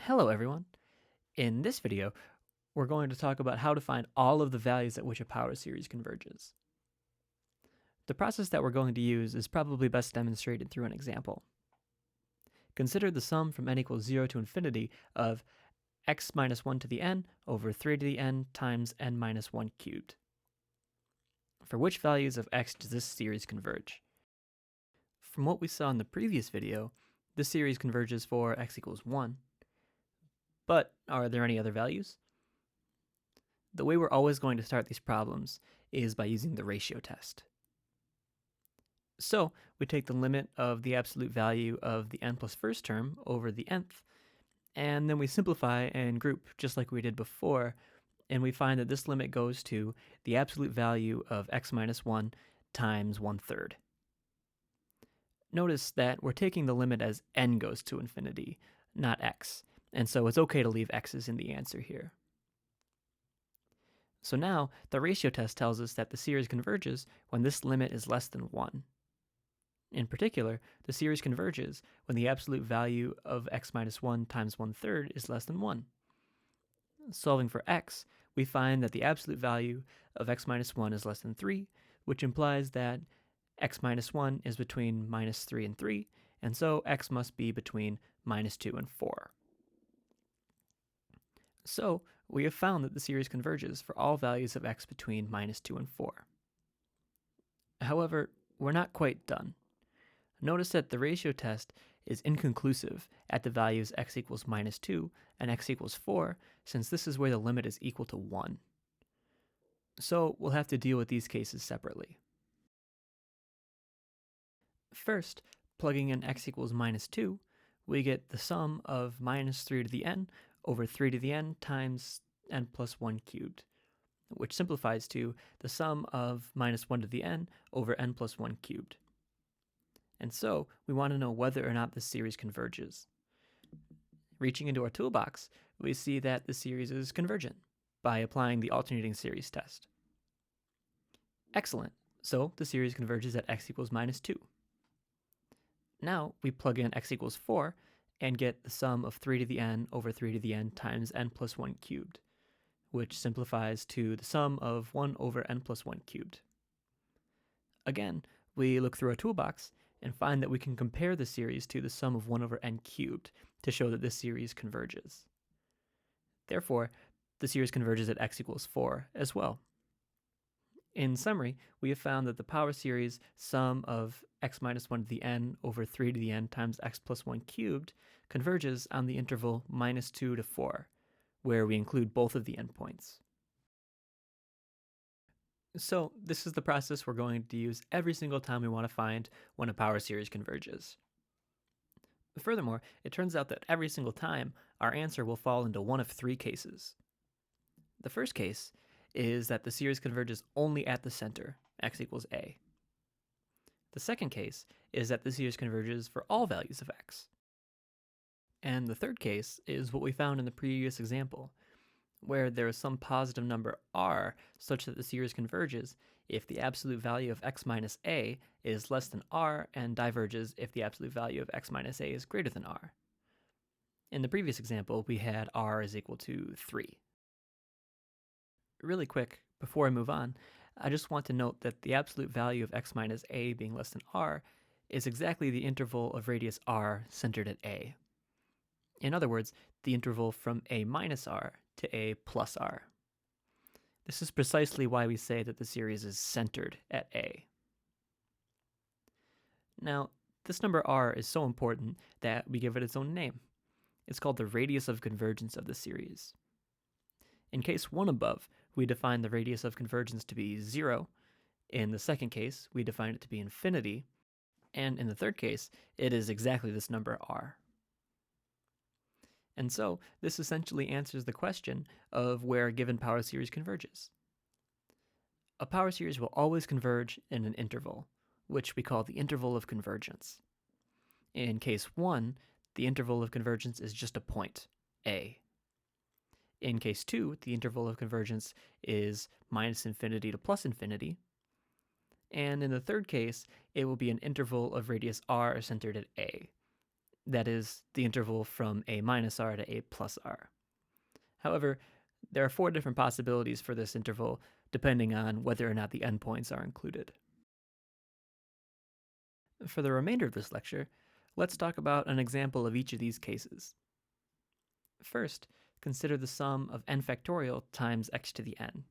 Hello everyone. In this video, we're going to talk about how to find all of the values at which a power series converges. The process that we're going to use is probably best demonstrated through an example. Consider the sum from n equals 0 to infinity of x minus 1 to the n over 3 to the n times n minus 1 cubed. For which values of x does this series converge? From what we saw in the previous video, this series converges for x equals 1. But are there any other values? The way we're always going to start these problems is by using the ratio test. So we take the limit of the absolute value of the n plus first term over the nth, and then we simplify and group just like we did before, and we find that this limit goes to the absolute value of x minus 1 times 1/3. Notice that we're taking the limit as n goes to infinity, not x, and so it's okay to leave x's in the answer here. So now, the ratio test tells us that the series converges when this limit is less than 1. In particular, the series converges when the absolute value of x minus 1 times 1/3 is less than 1. Solving for x, we find that the absolute value of x minus 1 is less than 3, which implies that x minus 1 is between minus 3 and 3, and so x must be between minus 2 and 4. So, we have found that the series converges for all values of x between minus 2 and 4. However, we're not quite done. Notice that the ratio test is inconclusive at the values x equals minus 2 and x equals 4, since this is where the limit is equal to 1. So we'll have to deal with these cases separately. First, plugging in x equals minus 2, we get the sum of minus 3 to the n over 3 to the n times n plus 1 cubed, which simplifies to the sum of minus 1 to the n over n plus 1 cubed. And so, we want to know whether or not this series converges. Reaching into our toolbox, we see that the series is convergent by applying the alternating series test. Excellent, so the series converges at x equals minus 2. Now, we plug in x equals 4 and get the sum of 3 to the n over 3 to the n times n plus 1 cubed, which simplifies to the sum of 1 over n plus 1 cubed. Again, we look through our toolbox and find that we can compare the series to the sum of 1 over n cubed to show that this series converges. Therefore, the series converges at x equals 4 as well. In summary, we have found that the power series sum of x minus 1 to the n over 3 to the n times x plus 1 cubed converges on the interval minus 2 to 4, where we include both of the endpoints. So this is the process we're going to use every single time we want to find when a power series converges. Furthermore, it turns out that every single time, our answer will fall into one of three cases. The first case is that the series converges only at the center, x equals a. The second case is that the series converges for all values of x. And the third case is what we found in the previous example, where there is some positive number r such that the series converges if the absolute value of x minus a is less than r and diverges if the absolute value of x minus a is greater than r. In the previous example, we had r is equal to 3. Really quick, before I move on, I just want to note that the absolute value of x minus a being less than r is exactly the interval of radius r centered at a. In other words, the interval from a minus r to a plus r. This is precisely why we say that the series is centered at a. Now, this number r is so important that we give it its own name. It's called the radius of convergence of the series. In case 1 above, we define the radius of convergence to be 0. In the second case, we define it to be infinity. And in the third case, it is exactly this number r. And so, this essentially answers the question of where a given power series converges. A power series will always converge in an interval, which we call the interval of convergence. In case 1, the interval of convergence is just a point, a. In case 2, the interval of convergence is minus infinity to plus infinity. And in the third case, it will be an interval of radius r centered at a. that is, the interval from a minus r to a plus r. However, there are 4 different possibilities for this interval depending on whether or not the endpoints are included. For the remainder of this lecture, let's talk about an example of each of these cases. First, consider the sum of n factorial times x to the n.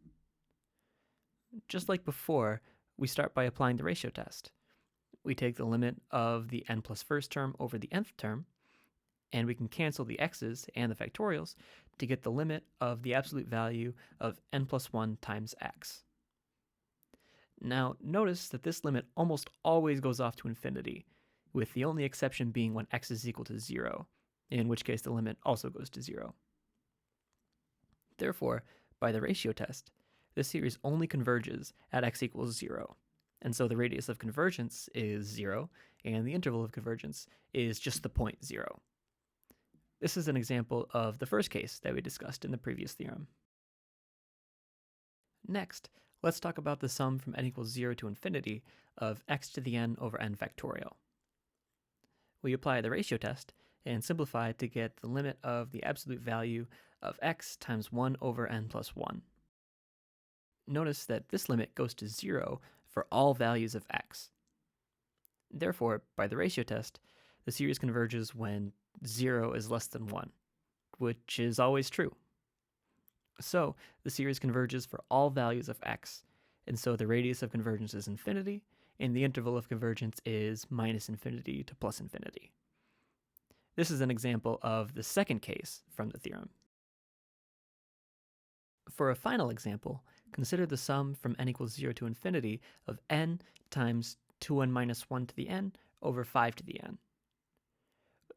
Just like before, we start by applying the ratio test. We take the limit of the n plus first term over the nth term, and we can cancel the x's and the factorials to get the limit of the absolute value of n plus 1 times x. Now, notice that this limit almost always goes off to infinity, with the only exception being when x is equal to 0, in which case the limit also goes to 0. Therefore, by the ratio test, this series only converges at x equals 0, and so the radius of convergence is 0, and the interval of convergence is just the point 0. This is an example of the first case that we discussed in the previous theorem. Next, let's talk about the sum from n equals 0 to infinity of x to the n over n factorial. We apply the ratio test and simplify to get the limit of the absolute value of x times 1 over n plus 1. Notice that this limit goes to 0 for all values of x. Therefore, by the ratio test, the series converges when 0 is less than 1, which is always true. So, the series converges for all values of x, and so the radius of convergence is infinity, and the interval of convergence is minus infinity to plus infinity. This is an example of the second case from the theorem. For a final example, consider the sum from n equals 0 to infinity of n times 2n minus 1 to the n over 5 to the n.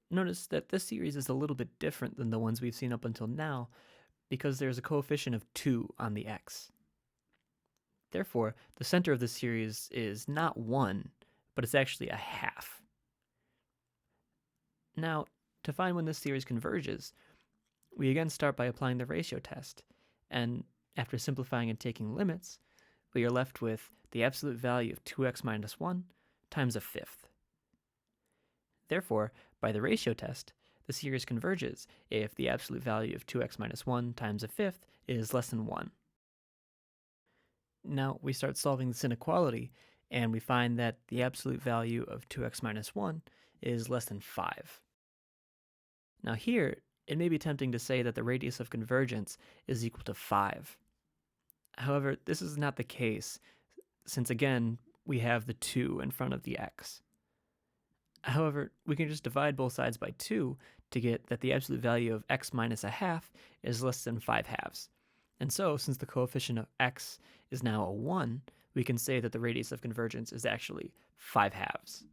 Notice that this series is a little bit different than the ones we've seen up until now because there's a coefficient of 2 on the x. Therefore, the center of the series is not 1, but it's actually a half. Now, to find when this series converges, we again start by applying the ratio test, and after simplifying and taking limits, we are left with the absolute value of 2x minus 1 times a fifth. Therefore, by the ratio test, the series converges if the absolute value of 2x minus 1 times a fifth is less than 1. Now we start solving this inequality, and we find that the absolute value of 2x minus 1 is less than 5. Now here, it may be tempting to say that the radius of convergence is equal to 5. However, this is not the case, since again, we have the 2 in front of the x. However, we can just divide both sides by 2 to get that the absolute value of x minus a half is less than 5 halves. And so, since the coefficient of x is now a 1, we can say that the radius of convergence is actually 5 halves.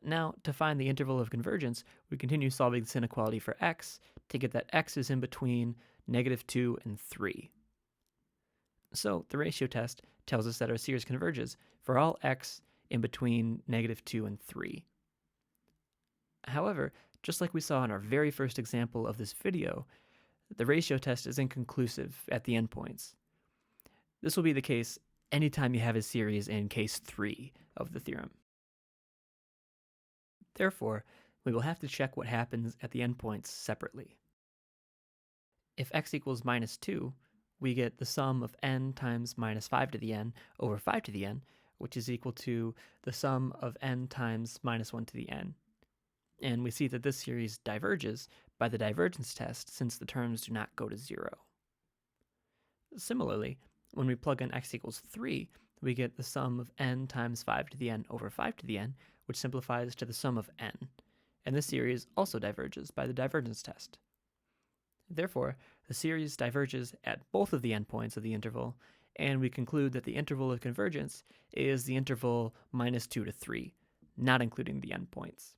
Now, to find the interval of convergence, we continue solving this inequality for x to get that x is in between -2 and 3. So, the ratio test tells us that our series converges for all x in between -2 and 3. However, just like we saw in our very first example of this video, the ratio test is inconclusive at the endpoints. This will be the case anytime you have a series in case 3 of the theorem. Therefore, we will have to check what happens at the endpoints separately. If x equals -2, we get the sum of n times -5 to the n over 5 to the n, which is equal to the sum of n times -1 to the n. And we see that this series diverges by the divergence test since the terms do not go to 0. Similarly, when we plug in x equals 3, we get the sum of n times 5 to the n over 5 to the n, which simplifies to the sum of n, and this series also diverges by the divergence test. Therefore, the series diverges at both of the endpoints of the interval, and we conclude that the interval of convergence is the interval -2 to 3, not including the endpoints.